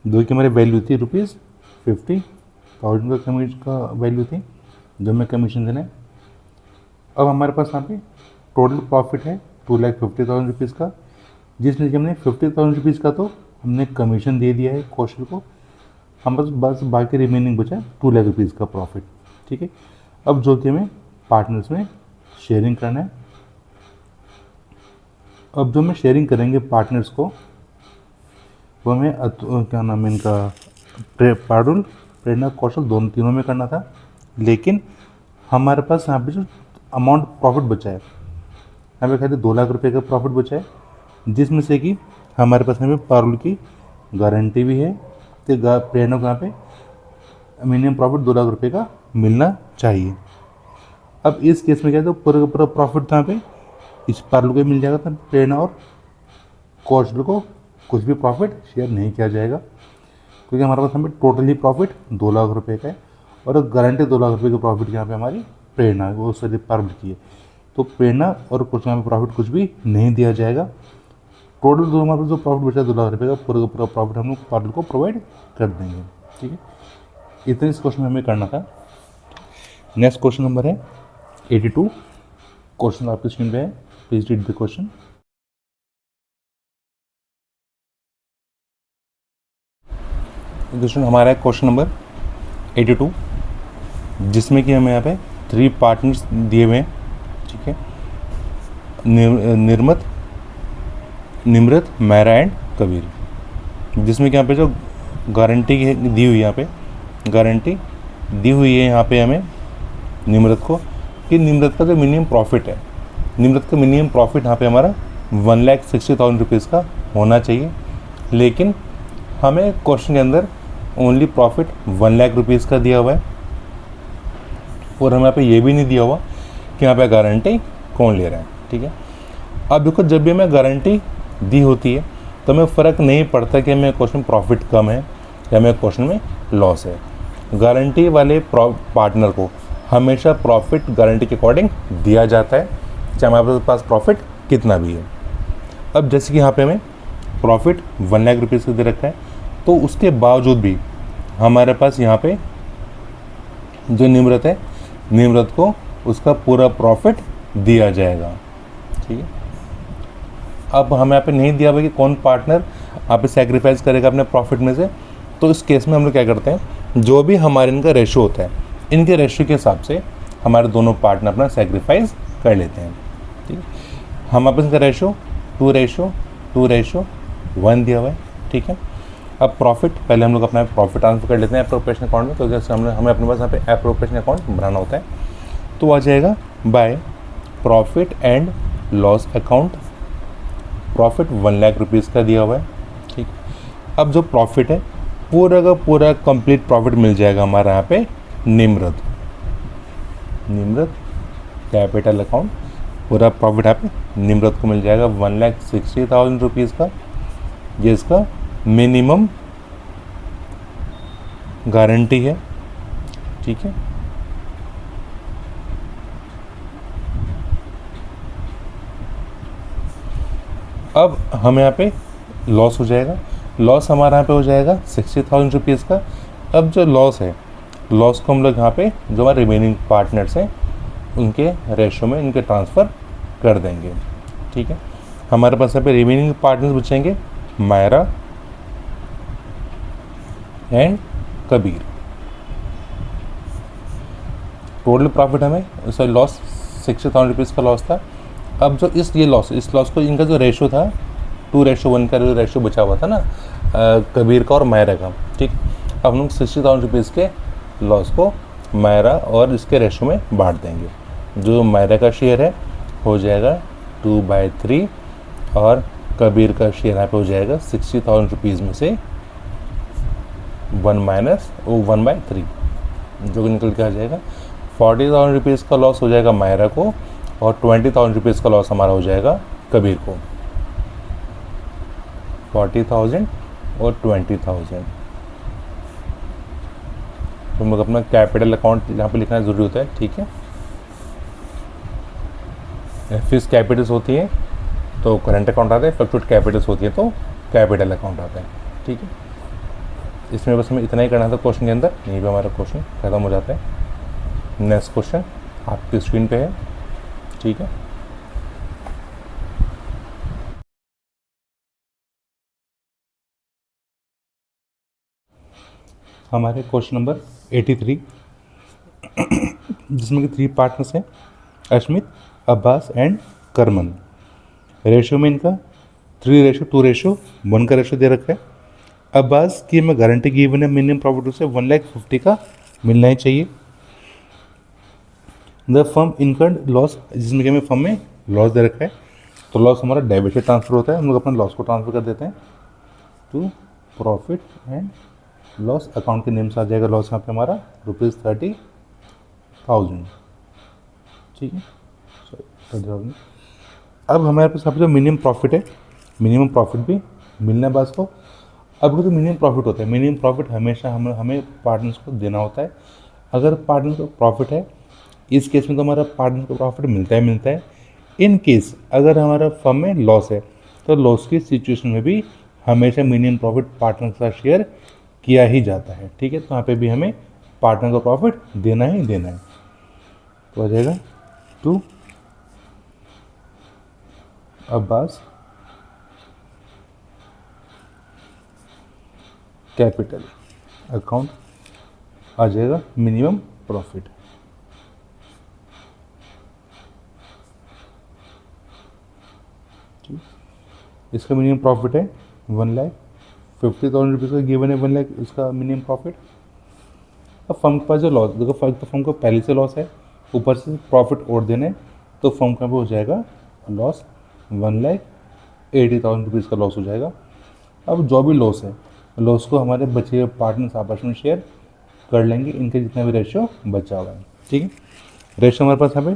दो की हमारी वैल्यू थी ₹50,000 का कमीशन का वैल्यू थी जो हमें कमीशन देना है। अब हमारे पास यहाँ पे टोटल प्रॉफिट है ₹2,50,000 का, जिसमें कि हमने ₹50,000 का तो हमने कमीशन दे दिया है कौशल को, हम बस बाकी रिमेनिंग बचा ₹2,00,000 का प्रॉफिट। ठीक है, अब जो कि हमें पार्टनर्स में शेयरिंग करना है। अब जो हम शेयरिंग करेंगे पार्टनर्स को, वो हमें क्या नाम है इनका, पारुल, प्रेरणा, कौशल तीनों में करना था। लेकिन हमारे पास यहाँ पे जो अमाउंट प्रॉफिट बचा है, हमें खाली ₹2,00,000 का प्रॉफिट बचा है, जिसमें से कि हमारे पास यहाँ पे पारुल की गारंटी भी है, तो प्रेरणा को यहाँ पे मिनिमम प्रॉफिट ₹2,00,000 का मिलना चाहिए। अब इस केस में क्या है, तो पूरा प्रॉफिट तो यहाँ पे इस पारुल को मिल जाएगा, तो प्रेरणा और कौशल को कुछ भी प्रॉफिट शेयर नहीं किया जाएगा, क्योंकि हमारे पास हमें टोटली प्रॉफिट ₹2,00,000 का है और गारंटी ₹2,00,000 की प्रॉफिट यहाँ पे हमारी प्रेरणा है, वो सारी पारुल की है। तो प्रेरणा और कुछ यहाँ पे प्रॉफिट कुछ भी नहीं दिया जाएगा। टोटल जो हमारे पास जो प्रॉफिट बचा है ₹2,00,000 का, पूरा प्रॉफिट हम लोग पारुल को प्रोवाइड कर देंगे। ठीक है, इतने इस क्वेश्चन में हमें करना था। नेक्स्ट क्वेश्चन नंबर है 82। क्वेश्चन आपकी स्क्रीन पे है, please read the question. Question हमारा है क्वेश्चन नंबर 82, जिसमें कि हमें यहाँ पे 3 पार्टनर्स दिए हुए हैं। ठीक है, निर्मत, निम्रत, मैरा एंड कबीर, जिसमें कि यहाँ पे जो गारंटी दी हुई, यहाँ पे गारंटी दी हुई है यहाँ पे हमें निम्रत को, कि निम्रत का जो मिनिमम प्रॉफिट है, निम्रत का मिनिमम प्रॉफिट यहाँ पे हमारा ₹1,60,000 का होना चाहिए। लेकिन हमें क्वेश्चन के अंदर ओनली प्रॉफिट ₹1,00,000 का दिया हुआ है, और हमें यहाँ पे ये भी नहीं दिया हुआ कि यहाँ पे गारंटी कौन ले रहा है। ठीक है, अब देखो, जब भी हमें गारंटी दी होती है तो हमें फ़र्क नहीं पड़ता कि हमें क्वेश्चन में प्रॉफिट कम है या हमें क्वेश्चन में लॉस है। गारंटी वाले पार्टनर को हमेशा प्रॉफिट गारंटी के अकॉर्डिंग दिया जाता है, चाहे हमारे पास प्रॉफिट कितना भी है। अब जैसे कि यहाँ पे हमें प्रॉफिट ₹1,00,000 का दे रखा है, तो उसके बावजूद भी हमारे पास यहाँ पे जो निम्रत है, निम्रत को उसका पूरा प्रॉफिट दिया जाएगा। ठीक है, अब हमें यहाँ पे नहीं दिया हुआ कि कौन पार्टनर यहाँ पे सेक्रीफाइस करेगा अपने प्रॉफिट में से। तो इस केस में हम लोग क्या करते हैं, जो भी हमारे इनका रेशो होता है, इनके रेशो के हिसाब से हमारे दोनों पार्टनर अपना सेक्रीफाइस कर लेते हैं। ठीक है, हम अपने इनका रेशो 2:1 दिया हुआ है। ठीक है, अब प्रॉफिट पहले हम लोग अपना प्रॉफिट ट्रांसफर कर लेते हैं एप्रोप्रिएशन अकाउंट में, क्योंकि हमें अपने पास यहाँ पे एप्रोप्रिएशन अकाउंट बनाना होता है। तो आ जाएगा by profit and loss account, profit ₹1,00,000 का दिया हुआ है। ठीक, अब जो प्रॉफिट है पूरा का पूरा कंप्लीट प्रॉफिट मिल जाएगा हमारा यहाँ पे निम्रत कैपिटल अकाउंट, पूरा प्रॉफिट यहाँ पे निम्रत को मिल जाएगा ₹1,60,000 का, ये इसका मिनिमम गारंटी है। ठीक है, अब हमें यहाँ पे लॉस हो जाएगा, लॉस हमारा यहाँ पे हो जाएगा ₹60,000 का। अब जो लॉस है, लॉस को हम लोग यहाँ पे जो हमारे रिमेनिंग पार्टनर्स हैं उनके रेशो में इनके ट्रांसफ़र कर देंगे। ठीक है, हमारे पास यहाँ पे रिमेनिंग पार्टनर्स बचेंगे Myra and Kabir. Total profit हमें सॉरी लॉस ₹60,000 का लॉस था। अब जो इस लॉस को इनका जो रेशो था 2:1 का जो रेशो बचा हुआ था ना कबीर का और मायरा का। ठीक, अब हम ₹60,000 के लॉस को मायरा और इसके रेशो में बांट देंगे। जो मायरा का शेयर है हो जाएगा 2/3 और कबीर का शेयर यहाँ पे हो जाएगा ₹60,000 में से 1/3, जो कि निकल के आ जाएगा ₹40,000 का लॉस हो जाएगा मायरा को और ₹20,000 का लॉस हमारा हो जाएगा कबीर को। 40,000 और 20,000। तो हम लोग अपना कैपिटल अकाउंट यहाँ पे लिखना ज़रूरी होता है। ठीक है, फिक्स कैपिटल्स होती है तो करंट अकाउंट आता है, फ्लक्चुएट कैपिटल्स होती है तो कैपिटल अकाउंट आता है। ठीक है, इसमें बस हमें इतना ही करना था क्वेश्चन के अंदर, यहीं पे हमारा क्वेश्चन खत्म हो जाता है। नेक्स्ट क्वेश्चन आपकी स्क्रीन पे है। ठीक है, हमारे क्वेश्चन नंबर 83, जिसमें कि 3 पार्टनर्स हैं, अश्मित, अब्बास एंड करमन। रेशो में इनका 3:2:1 का रेशो दे रखा है। अब्बास की हमें गारंटी गिवन है, मिनिमम प्रॉफिट उसे 1,50,000 का मिलना ही चाहिए। द फर्म इनकर्ड लॉस, जिसमें कि हमें फर्म में लॉस दे रखा है, तो लॉस हमारा डेबिट से ट्रांसफर होता है, हम लोग अपना लॉस को ट्रांसफर कर देते हैं to profit and loss account के नेम से आ जाएगा लॉस यहाँ पे हमारा ₹30,000। ठीक है, सॉरी 30,000। अब हमारे पास यहाँ पे जो मिनिमम प्रॉफिट है, मिनिमम प्रॉफिट भी मिलना है बास को। अब जो मिनिमम प्रॉफिट होता है, मिनिमम प्रॉफिट हमेशा हमें पार्टनर्स को देना होता है। अगर पार्टनर को प्रॉफिट है, इस केस में तो हमारा पार्टनर को प्रॉफिट मिलता है। इन केस अगर हमारा फर्म में लॉस है तो लॉस की सिचुएशन में भी हमेशा मिनिमम प्रॉफिट पार्टनर के साथ शेयर किया ही जाता है। ठीक है, तो यहाँ पे भी हमें पार्टनर को प्रॉफिट देना ही देना है। तो आ जाएगा टू अब्बास कैपिटल अकाउंट आ जाएगा मिनिमम प्रॉफिट। इसका मिनिमम प्रॉफिट है 1,50,000 रुपीज़ का गिवन है, 1 लाख इसका मिनिमम प्रॉफिट। अब फर्म के पास जो लॉस, देखो फर्म को पहले से लॉस है, ऊपर से प्रॉफिट और देने, तो फर्म का हो जाएगा लॉस 1,80,000 रुपीज़ का लॉस हो जाएगा। अब जो भी लॉस है, लॉस को हमारे बचे हुए पार्टनर्स आपस में शेयर कर लेंगे, इनके जितना भी रेशियो बचा हुआ है। ठीक है, रेशियो हमारे पास यहाँ पे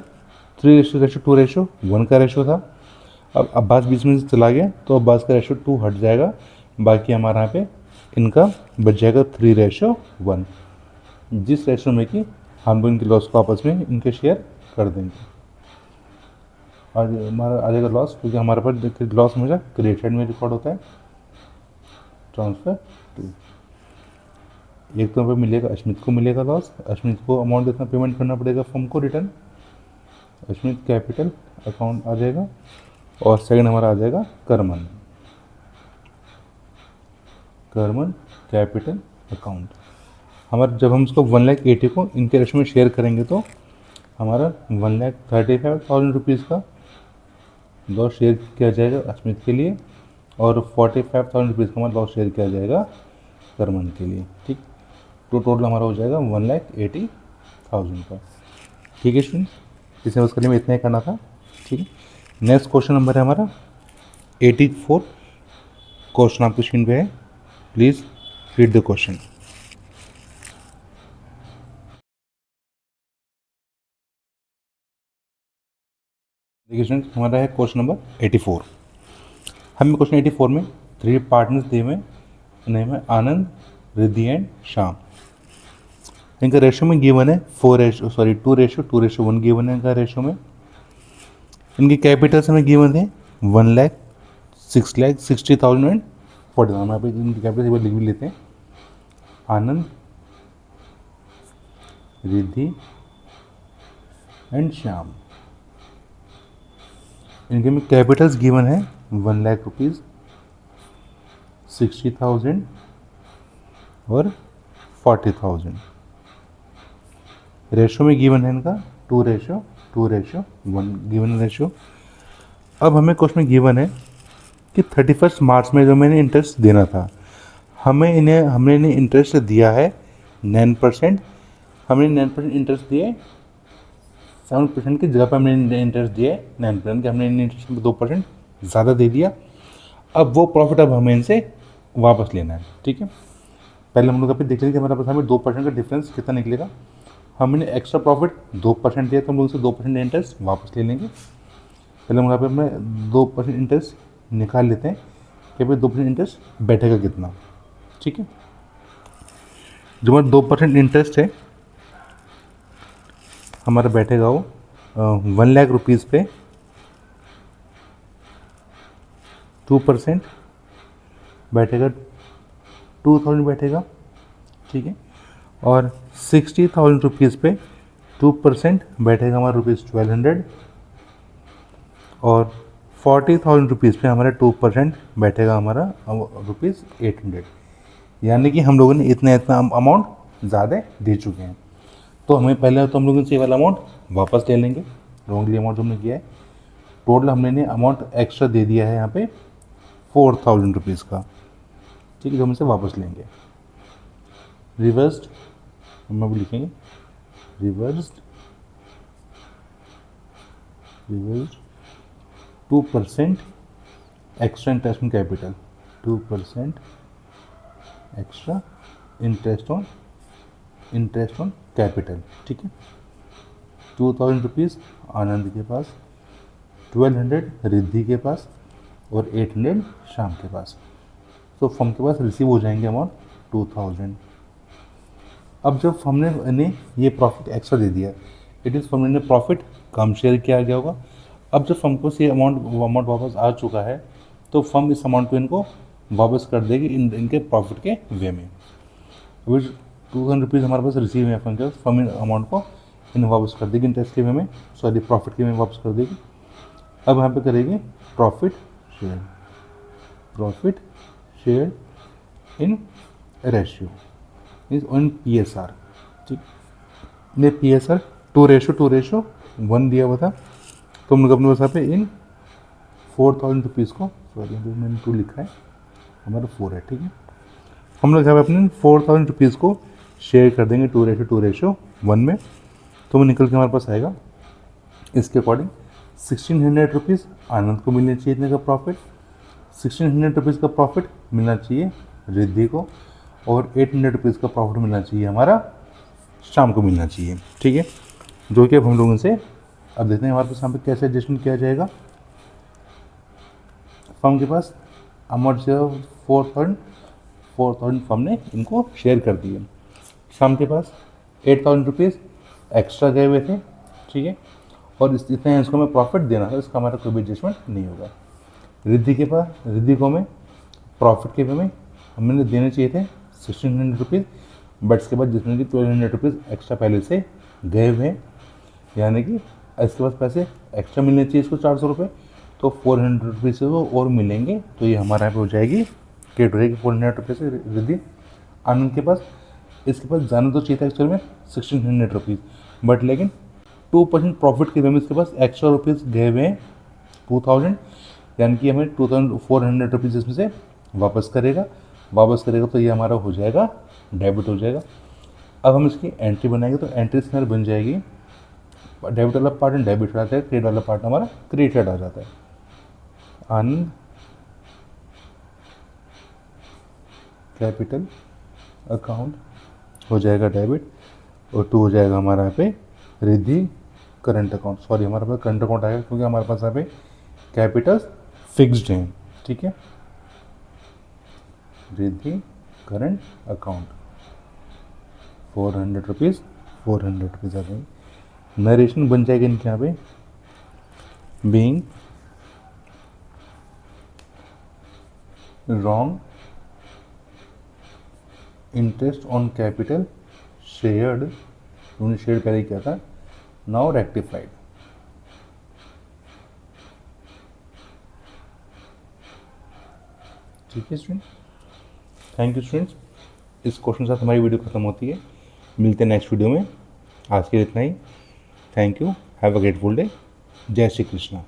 3:2:1 का रेशियो था। अब अब्बास बीच में से चला गया तो अब्बास का रेशियो 2 हट जाएगा, बाकी हमारा यहाँ पे इनका बच जाएगा 3:1, जिस रेशियो में कि हम लोग इनके लॉस को आपस में इनके शेयर कर देंगे। और हमारा आ जाएगा लॉस, क्योंकि हमारे पास लॉस हमेशा क्रेडिट साइड में रिकॉर्ड होता है। ट्रांसफर टू, एक तो पे मिलेगा अश्मित को मिलेगा लॉस, अश्मित को अमाउंट इतना पेमेंट करना पड़ेगा फर्म को रिटर्न, अश्मित कैपिटल अकाउंट आ जाएगा। और सेकंड हमारा आ जाएगा करमन कैपिटल अकाउंट। हमारा जब हम इसको 1,80,000 को इनके रेशो में शेयर करेंगे तो हमारा 1,35,000 रुपीज़ का लॉस शेयर किया जाएगा अश्मित के लिए, और 45,000 रुपीज़ का हमारा लॉस शेयर किया जाएगा करमन के लिए। ठीक, तो टोटल हमारा हो जाएगा 1,80,000 का। ठीक है स्टूडेंट, इसे बस करने में इतना ही करना था। ठीक है, नेक्स्ट क्वेश्चन नंबर है हमारा 84। क्वेश्चन आपकी स्क्रीन पे है, प्लीज़ रीड द क्वेश्चन। देखिए स्टूडेंट, हमारा है क्वेश्चन नंबर 84। हमें क्वेश्चन 84 में 3 पार्टनर्स दिए हुए, नेम है आनंद, रिद्धि एंड श्याम। इनका रेशियो में गिवन है 2:1 गिवन है इनका रेशियो में। इनकी कैपिटल्स हमें गिवन है 1 लाख, 6 लाख 60,000 एंड 40,000। यहाँ पे इनकी कैपिटल लिख भी लेते हैं, आनंद, रिद्धि एंड श्याम। इनके में कैपिटल्स गिवन है 1 लाख रुपीज़, 60,000 और 40,000। रेशो में गिवन है इनका 2:1 गिवन रेशो। अब हमें क्वेश्चन में गिवन है कि 31 मार्च में जो मैंने इंटरेस्ट देना था, हमने इन्हें इंटरेस्ट दिया है 9%। हमने 9% इंटरेस्ट दिए, 7% की जगह पर हमने इंटरेस्ट दिया है 9%, कि हमने इंटरेस्ट 2% ज़्यादा दे दिया। अब वो प्रॉफिट अब हमें इनसे वापस लेना है। ठीक है, पहले हम लोग अभी देख लेंगे कि हमारे पास हमें 2% का डिफरेंस कितना निकलेगा। हमने एक्स्ट्रा प्रॉफिट 2% दिया तो हम लोग से 2% इंटरेस्ट वापस ले लेंगे। पहले हम यहाँ पे हमें 2% इंटरेस्ट निकाल लेते हैं कि भाई 2% इंटरेस्ट बैठेगा कितना। ठीक है, जो हमारा 2% इंटरेस्ट है हमारा बैठेगा वो 1 लाख रुपीज़ पे 2% बैठेगा 2000 बैठेगा, ठीक है। और 60,000 रुपीज़ पे 2% बैठेगा हमारा ₹1200 और 40,000 रुपीज़ पे हमारा 2% बैठेगा हमारा ₹800। यानी कि हम लोगों ने इतना अमाउंट ज़्यादा दे चुके हैं। तो हमें पहले तो हम लोगों ने ये वाला अमाउंट वापस ले लेंगे, रॉन्गली अमाउंट हमने किया है। टोटल हमने अमाउंट एक्स्ट्रा दे दिया है यहाँ पे 4,000 रुपीज़ का, ठीक है, जो हम इसे वापस लेंगे। रिवर्स्ड हम अब लिखेंगे reversed 2% extra interest on capital, 2% extra interest on capital, ठीक है। 2,000 रुपीज़ आनंद के पास, 1,200 रिद्धि के पास और 800 शाम के पास। तो फर्म के पास रिसीव हो जाएंगे अमाउंट 2,000। अब जब फर्म ने ये प्रॉफिट एक्स्ट्रा दे दिया, इट इज़ फर्म ने प्रॉफिट कम शेयर किया गया होगा। अब जब फर्म को ये अमाउंट वापस आ चुका है तो फर्म इस अमाउंट को इनको वापस कर देगी इनके प्रॉफिट के वे में। अभी 2,000 रुपीज़ हमारे पास रिसीव है फर्म के, फर्म अमाउंट को इन्हें वापस कर देगी इंटरेस्ट के वे में, सॉरी प्रॉफिट के वे में वापस कर देगी। अब यहाँ पे करेंगे profit share in ratio means on PSR, ठीक। ये PSR 2:1 दिया हुआ था, तो हम लोग अपने पास यहाँ पे इन 4,000 रुपीज़ को, सॉरी मैंने 2 लिखा है, हमारा 4 है, ठीक है। हम लोग यहाँ पे अपने 4,000 रुपीज़ को शेयर कर देंगे 2:1 में, तो वो निकल के हमारे पास आएगा इसके अकॉर्डिंग 1,600 रुपीज़ आनंद को मिलना चाहिए इतने का प्रॉफिट, 1,600 रुपीज़ का प्रॉफिट मिलना चाहिए रिद्धि को और 800 रुपीज़ का प्रॉफिट मिलना चाहिए हमारा शाम को मिलना चाहिए, ठीक है। जो कि अब हम लोगों से अब देखते हैं हमारे पास यहाँ पे कैसे एडजस्टमेंट किया जाएगा। फर्म के पास अमाउंट से 4,000 फर्म ने इनको शेयर कर दिए। शाम के पास 8,000 रुपीज़ एक्स्ट्रा गए हुए थे, ठीक है, और इतने इसको हमें प्रॉफिट देना था, इसका हमारा कोई भी एडजस्टमेंट नहीं होगा। रिद्धि के पास, रिद्धि को हमें प्रॉफिट के वे में हमने देने चाहिए थे 1,600 रुपीज़, बट इसके बाद जिसमें कि 1,200 रुपीज़ एक्स्ट्रा पहले से गए हुए हैं, यानी कि इसके पास पैसे एक्स्ट्रा मिलने चाहिए इसको 400 रुपये, तो 400 रुपीज़ से वो और मिलेंगे, तो ये हमारे यहाँ पे हो जाएगी क्रेडिट हो जाएगी 400 रुपये से रिद्धि। आनंद के पास, इसके पास जाना तो चाहिए था एक्चुअल में 1,600 रुपीज़, बट लेकिन 2% प्रॉफिट के वे में इसके पास एक्स्ट्रा रुपीज़ गए हुए हैं 2,000, यानी कि हमें 2,400 रुपीज़ इसमें से वापस करेगा, तो ये हमारा हो जाएगा डेबिट हो जाएगा। अब हम इसकी एंट्री बनाएंगे, तो एंट्री इसके अंदर बन जाएगी डेबिट वाला पार्ट एंड डेबिट आ जाता है, क्रेडिट वाला पार्ट हमारा क्रेडिट आ जाता है। आनंद कैपिटल अकाउंट हो जाएगा डेबिट और 2 हो जाएगा हमारा यहाँ पे रिद्धि करंट अकाउंट, सॉरी हमारे पास करंट अकाउंट आएगा क्योंकि हमारे पास यहाँ पे कैपिटल फिक्स्ड हैं, ठीक है। रिद्धि करंट अकाउंट 400 रुपीज़ आ जाएंगे। नरेशन बन जाएगी इनके यहाँ पे being wrong interest on capital shared, उन्होंने शेयर पहले किया था, नाउ रेक्टिफाइड। ठीक है स्टूडेंट, थैंक यू स्टूडेंट्स। इस क्वेश्चन के साथ हमारी वीडियो खत्म होती है, मिलते हैं नेक्स्ट वीडियो में। आज के लिए इतना ही, thank you, have a grateful day, जय श्री कृष्णा।